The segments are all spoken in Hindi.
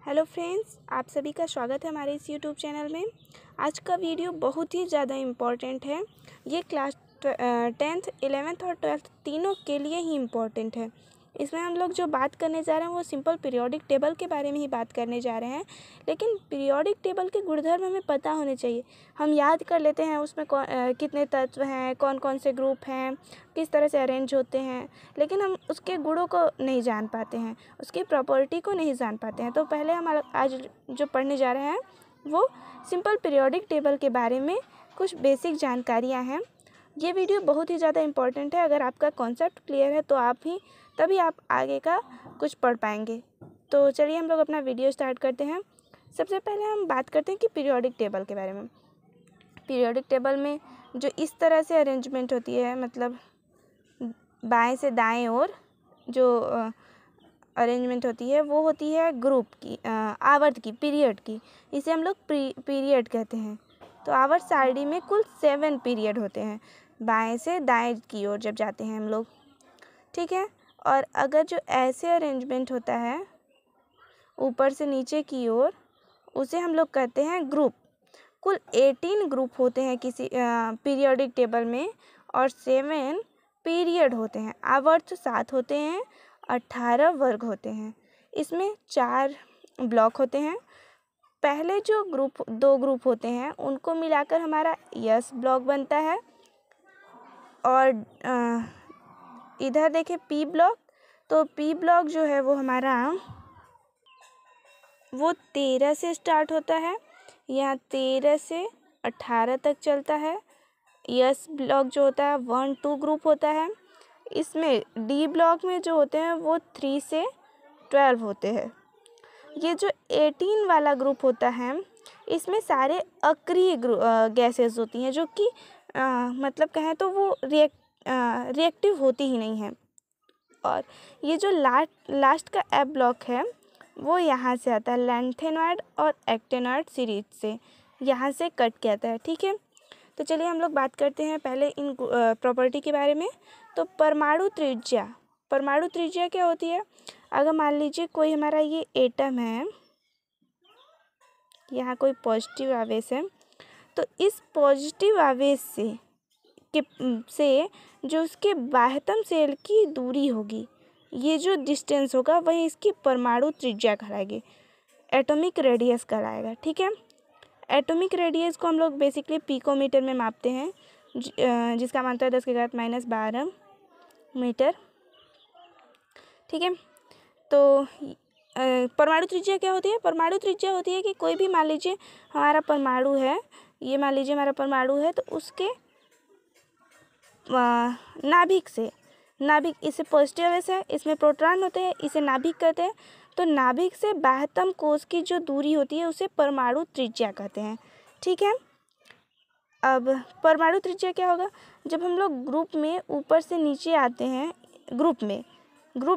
हेलो फ्रेंड्स, आप सभी का स्वागत है हमारे इस यूट्यूब चैनल में। आज का वीडियो बहुत ही ज़्यादा इम्पॉर्टेंट है। ये क्लास 10th 11th और 12th तीनों के लिए ही इम्पॉर्टेंट है। इसमें हम लोग जो बात करने जा रहे हैं वो सिंपल पीरियोडिक टेबल के बारे में ही बात करने जा रहे हैं। लेकिन पीरियोडिक टेबल के गुणधर्म हमें पता होने चाहिए। हम याद कर लेते हैं उसमें कितने तत्व हैं, कौन कौन से ग्रुप हैं, किस तरह से अरेंज होते हैं, लेकिन हम उसके गुणों को नहीं जान पाते हैं, उसकी प्रॉपर्टी को नहीं जान पाते हैं। तो पहले हम आज जो पढ़ने जा रहे हैं वो सिंपल पीरियोडिक टेबल के बारे में कुछ बेसिक जानकारियाँ हैं। ये वीडियो बहुत ही ज़्यादा इम्पॉर्टेंट है। अगर आपका कॉन्सेप्ट क्लियर है तो तभी आप आगे का कुछ पढ़ पाएंगे। तो चलिए हम लोग अपना वीडियो स्टार्ट करते हैं। सबसे पहले हम बात करते हैं कि पीरियोडिक टेबल के बारे में। पीरियोडिक टेबल में जो इस तरह से अरेंजमेंट होती है, मतलब बाएं से दाएं ओर जो अरेंजमेंट होती है वो होती है ग्रुप की, आवर्त की, पीरियड की। इसे हम लोग पीरियड कहते हैं। तो आवर्त सारणी में कुल 7 पीरियड होते हैं, बाएं से दाएं की ओर जब जाते हैं हम लोग, ठीक है। और अगर जो ऐसे अरेंजमेंट होता है ऊपर से नीचे की ओर, उसे हम लोग कहते हैं ग्रुप। कुल 18 ग्रुप होते हैं किसी पीरियोडिक टेबल में और 7 पीरियड होते हैं। आवर्त 7 होते हैं, 18 वर्ग होते हैं। इसमें 4 ब्लॉक होते हैं। पहले जो 2 ग्रुप होते हैं उनको मिलाकर हमारा यस ब्लॉक बनता है। और इधर देखें पी ब्लॉक, तो पी ब्लॉक जो है वो हमारा 13 से स्टार्ट होता है, यहाँ 13 से 18 तक चलता है। यस ब्लॉक जो होता है 1-2 ग्रुप होता है। इसमें डी ब्लॉक में जो होते हैं वो 3 से 12 होते हैं। ये जो 18 वाला ग्रुप होता है इसमें सारे अक्रिय गैसेस होती हैं जो कि मतलब कहें तो वो रिएक्टिव होती ही नहीं है। और ये जो लास्ट का एफ ब्लॉक है वो यहाँ से आता है, लैंथेनॉइड और एक्टेनॉइड सीरीज से, यहाँ से कट के आता है, ठीक है। तो चलिए हम लोग बात करते हैं पहले इन प्रॉपर्टी के बारे में। तो परमाणु त्रिज्या क्या होती है? अगर मान लीजिए कोई हमारा ये एटम है, यहाँ कोई पॉजिटिव आवेश है, तो इस पॉजिटिव आवेश से जो उसके बाह्यतम सेल की दूरी होगी, ये जो डिस्टेंस होगा वही इसकी परमाणु त्रिज्या कहलाएगी, एटॉमिक रेडियस कहलाएगा, ठीक है। एटॉमिक रेडियस को हम लोग बेसिकली पिकोमीटर में मापते हैं, जिसका मान होता है 10⁻12 मीटर, ठीक है। तो परमाणु त्रिज्या क्या होती है? परमाणु त्रिज्या होती है कि कोई भी मान लीजिए हमारा परमाणु है, ये मान लीजिए हमारा परमाणु है, तो उसके नाभिक इसे पॉजिटिव आवेश है, इसमें प्रोटॉन होते हैं, इसे नाभिक कहते हैं। तो नाभिक से बाह्यतम कोश की जो दूरी होती है उसे परमाणु त्रिज्या कहते हैं, ठीक है। अब परमाणु त्रिज्या क्या होगा? जब हम लोग ग्रुप में ऊपर से नीचे आते हैं, ग्रुप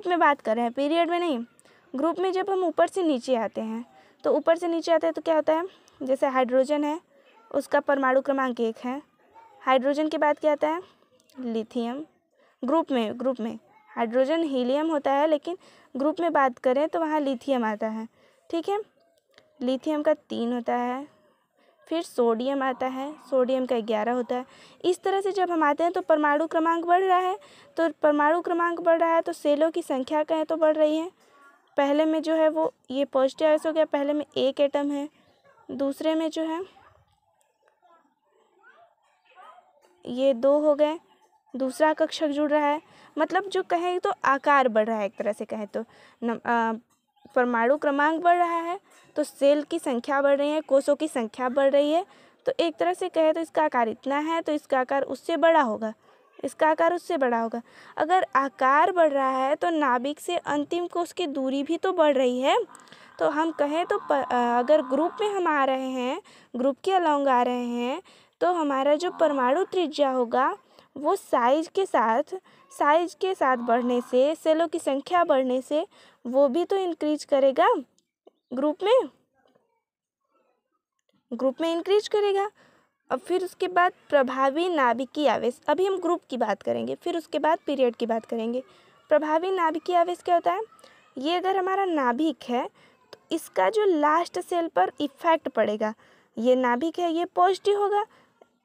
में बात कर रहे हैं, पीरियड में नहीं। ग्रुप में जब हम ऊपर से नीचे आते हैं तो क्या होता है? जैसे हाइड्रोजन है, उसका परमाणु क्रमांक 1 है। हाइड्रोजन के बाद क्या आता है? लिथियम। ग्रुप में हाइड्रोजन हीलियम होता है, लेकिन ग्रुप में बात करें तो वहाँ लिथियम आता है, ठीक है। लिथियम का 3 होता है। फिर सोडियम आता है, सोडियम का 11 होता है। इस तरह से जब हम आते हैं तो परमाणु क्रमांक बढ़ रहा है, तो सेलों की संख्या कहें तो बढ़ रही है। पहले में जो है वो ये पॉजिटिव आवेश हो गया, पहले में 1 एटम है, दूसरे में जो है ये 2 हो गए, दूसरा कक्षक जुड़ रहा है। मतलब जो कहें तो आकार बढ़ रहा है, एक तरह से कहें तो परमाणु क्रमांक बढ़ रहा है तो सेल की संख्या बढ़ रही है, कोषों की संख्या बढ़ रही है। तो एक तरह से कहें तो इसका आकार इतना है तो इसका आकार उससे बड़ा होगा, इसका आकार उससे बड़ा होगा। अगर आकार बढ़ रहा है तो नाभिक से अंतिम कोष की दूरी भी तो बढ़ रही है। तो हम कहें तो अगर ग्रुप में हम आ रहे हैं, ग्रुप के अलॉन्ग आ रहे हैं, तो हमारा जो परमाणु त्रिज्या होगा वो साइज के साथ बढ़ने से, सेलों की संख्या बढ़ने से वो भी तो इंक्रीज करेगा, ग्रुप में इंक्रीज करेगा। अब फिर उसके बाद प्रभावी नाभिकीय आवेश, अभी हम ग्रुप की बात करेंगे, फिर उसके बाद पीरियड की बात करेंगे। प्रभावी नाभिकीय आवेश क्या होता है? ये अगर हमारा नाभिक है तो इसका जो लास्ट सेल पर इफ़ेक्ट पड़ेगा, ये नाभिक है ये पॉजिटिव होगा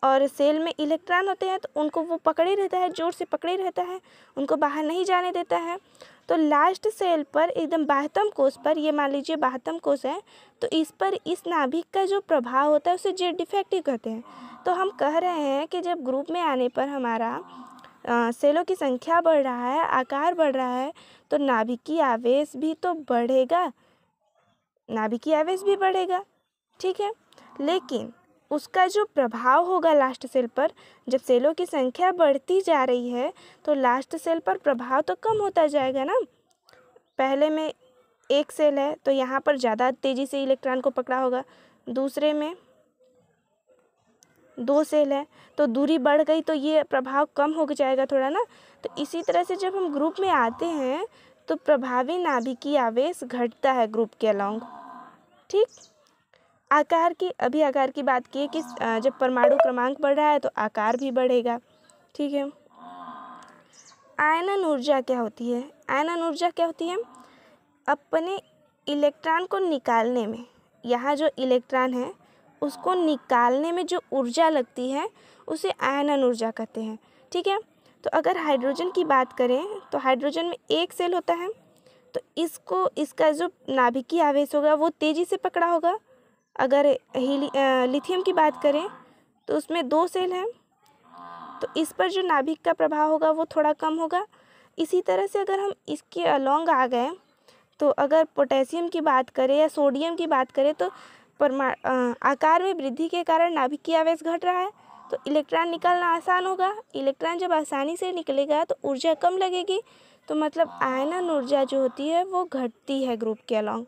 और सेल में इलेक्ट्रॉन होते हैं तो उनको वो पकड़े रहता है, जोर से पकड़े रहता है, उनको बाहर नहीं जाने देता है। तो लास्ट सेल पर एकदम बाह्यतम कोष पर, ये मान लीजिए बाह्यतम कोष है, तो इस पर इस नाभिक का जो प्रभाव होता है उसे जेड डिफेक्टिव कहते हैं। तो हम कह रहे हैं कि जब ग्रुप में आने पर हमारा सेलों की संख्या बढ़ रहा है, आकार बढ़ रहा है, तो नाभिकीय आवेश भी तो बढ़ेगा, नाभिकीय आवेश भी बढ़ेगा, ठीक है। लेकिन उसका जो प्रभाव होगा लास्ट सेल पर, जब सेलों की संख्या बढ़ती जा रही है तो लास्ट सेल पर प्रभाव तो कम होता जाएगा ना। पहले में एक सेल है तो यहाँ पर ज़्यादा तेज़ी से इलेक्ट्रॉन को पकड़ा होगा, दूसरे में 2 सेल है तो दूरी बढ़ गई तो ये प्रभाव कम हो जाएगा थोड़ा ना। तो इसी तरह से जब हम ग्रुप में आते हैं तो प्रभावी नाभिकीय आवेश घटता है ग्रुप के अलॉन्ग, ठीक। आकार की, अभी आकार की बात की कि जब परमाणु क्रमांक बढ़ रहा है तो आकार भी बढ़ेगा, ठीक है। आयनन ऊर्जा क्या होती है? आयनन ऊर्जा क्या होती है? अपने इलेक्ट्रॉन को निकालने में, यहाँ जो इलेक्ट्रॉन है उसको निकालने में जो ऊर्जा लगती है उसे आयनन ऊर्जा कहते हैं, ठीक है। तो अगर हाइड्रोजन की बात करें तो हाइड्रोजन में एक सेल होता है, तो इसका जो नाभिकीय आवेश होगा वो तेज़ी से पकड़ा होगा। अगर लिथियम की बात करें तो उसमें 2 सेल हैं, तो इस पर जो नाभिक का प्रभाव होगा वो थोड़ा कम होगा। इसी तरह से अगर हम इसके अलॉन्ग आ गए तो अगर पोटेशियम की बात करें या सोडियम की बात करें तो आकार में वृद्धि के कारण नाभिकीय आवेश घट रहा है, तो इलेक्ट्रॉन निकालना आसान होगा। इलेक्ट्रॉन जब आसानी से निकलेगा तो ऊर्जा कम लगेगी, तो मतलब आयनन ऊर्जा जो होती है वो घटती है ग्रुप के अलॉन्ग।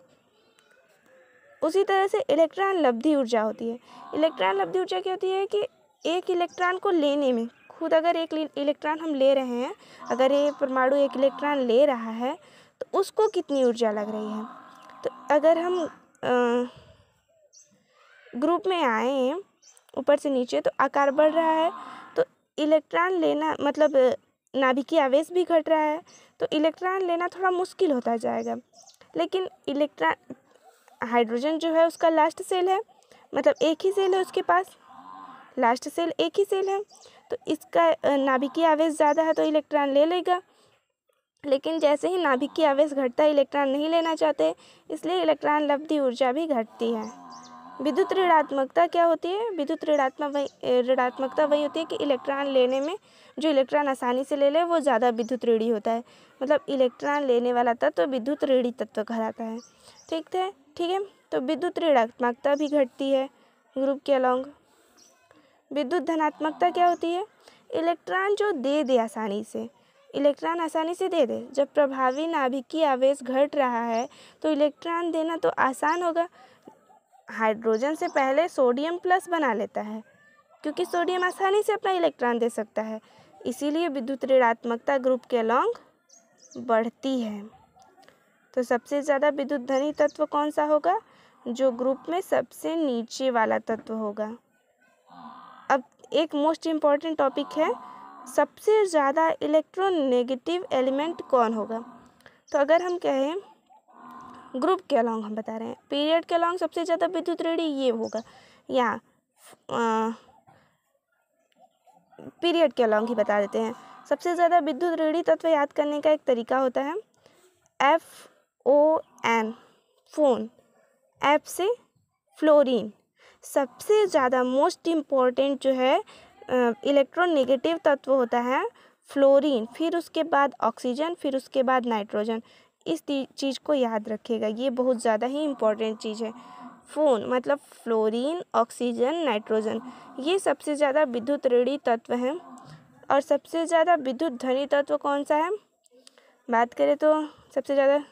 उसी तरह से इलेक्ट्रॉन लब्धि ऊर्जा होती है। इलेक्ट्रॉन लब्धि ऊर्जा क्या होती है कि एक इलेक्ट्रॉन को लेने में, खुद अगर एक इलेक्ट्रॉन हम ले रहे हैं, अगर ये परमाणु एक इलेक्ट्रॉन ले रहा है तो उसको कितनी ऊर्जा लग रही है। तो अगर हम ग्रुप में आए ऊपर से नीचे तो आकार बढ़ रहा है, तो इलेक्ट्रॉन लेना मतलब नाभिकीय आवेश भी घट रहा है, तो इलेक्ट्रॉन लेना थोड़ा मुश्किल होता जाएगा। लेकिन इलेक्ट्रॉन हाइड्रोजन जो है उसका लास्ट सेल है, मतलब एक ही सेल है उसके पास, लास्ट सेल एक ही सेल है, तो इसका नाभिकीय आवेश ज़्यादा है तो इलेक्ट्रॉन ले लेगा। लेकिन जैसे ही नाभिकीय आवेश घटता है इलेक्ट्रॉन नहीं लेना चाहते, इसलिए इलेक्ट्रॉन लब्धि ऊर्जा भी घटती है। विद्युत ऋणात्मकता क्या होती है? विद्युत ऋणात्मकता वही होती है कि इलेक्ट्रॉन लेने में जो इलेक्ट्रॉन आसानी से ले ले वो ज़्यादा विद्युत ऋणी होता है, मतलब इलेक्ट्रॉन लेने वाला तत्व विद्युत ऋणी तत्व कहलाता है, ठीक है। तो विद्युत ऋणात्मकता भी घटती है ग्रुप के अलॉन्ग। विद्युत धनात्मकता क्या होती है? इलेक्ट्रॉन जो दे आसानी से, इलेक्ट्रॉन आसानी से दे दे। जब प्रभावी नाभिकीय आवेश घट रहा है तो इलेक्ट्रॉन देना तो आसान होगा। हाइड्रोजन से पहले सोडियम प्लस बना लेता है क्योंकि सोडियम आसानी से अपना इलेक्ट्रॉन दे सकता है, इसीलिए विद्युत ऋणात्मकता ग्रुप के अलॉन्ग बढ़ती है। तो सबसे ज़्यादा विद्युत धनी तत्व कौन सा होगा? जो ग्रुप में सबसे नीचे वाला तत्व होगा। अब एक मोस्ट इम्पॉर्टेंट टॉपिक है, सबसे ज़्यादा इलेक्ट्रोनेगेटिव एलिमेंट कौन होगा? तो अगर हम कहें ग्रुप के अलॉन्ग हम बता रहे हैं, पीरियड के अलॉन्ग सबसे ज़्यादा विद्युत ऋणी ये होगा, या पीरियड के अलॉन्ग ही बता देते हैं। सबसे ज़्यादा विद्युत ऋणी तत्व याद करने का एक तरीका होता है FON, फोन। F से फ्लोरीन। सबसे ज़्यादा मोस्ट इम्पॉर्टेंट जो है इलेक्ट्रोनेगेटिव तत्व होता है फ्लोरीन, फिर उसके बाद ऑक्सीजन, फिर उसके बाद नाइट्रोजन। इस चीज़ को याद रखिएगा, ये बहुत ज़्यादा ही इम्पॉर्टेंट चीज़ है। फोन मतलब फ्लोरीन, ऑक्सीजन, नाइट्रोजन, ये सबसे ज़्यादा विद्युत ऋणी तत्व हैं। और सबसे ज़्यादा विद्युत धनी तत्व कौन सा है? बात करें तो सबसे ज़्यादा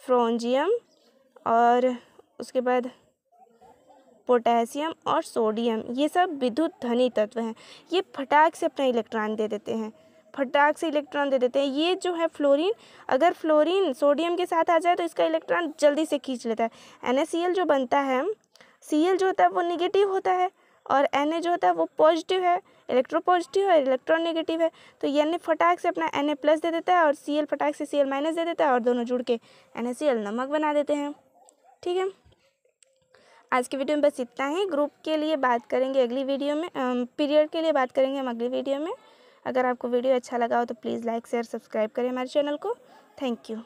फ्रोंजियम और उसके बाद पोटेशियम और सोडियम, ये सब विद्युत धनी तत्व हैं। ये फटाक से अपना इलेक्ट्रॉन दे देते हैं, फटाक से इलेक्ट्रॉन दे देते हैं। ये जो है फ्लोरीन, अगर फ्लोरीन सोडियम के साथ आ जाए तो इसका इलेक्ट्रॉन जल्दी से खींच लेता है। NaCl जो बनता है, Cl जो होता है वो निगेटिव होता है और Na जो होता है वो पॉजिटिव है, इलेक्ट्रोपॉजिटिव है, इलेक्ट्रॉन नेगेटिव है। तो Na फटाक से अपना Na प्लस दे देता है और Cl फटाक से Cl माइनस दे देता है और दोनों जुड़ के NaCl नमक बना देते हैं, ठीक है, आज की वीडियो में बस इतना ही। ग्रुप के लिए बात करेंगे अगली वीडियो में, पीरियड के लिए बात करेंगे हम अगली वीडियो में। अगर आपको वीडियो अच्छा लगा हो तो प्लीज़ लाइक शेयर सब्सक्राइब करें हमारे चैनल को। Thank you.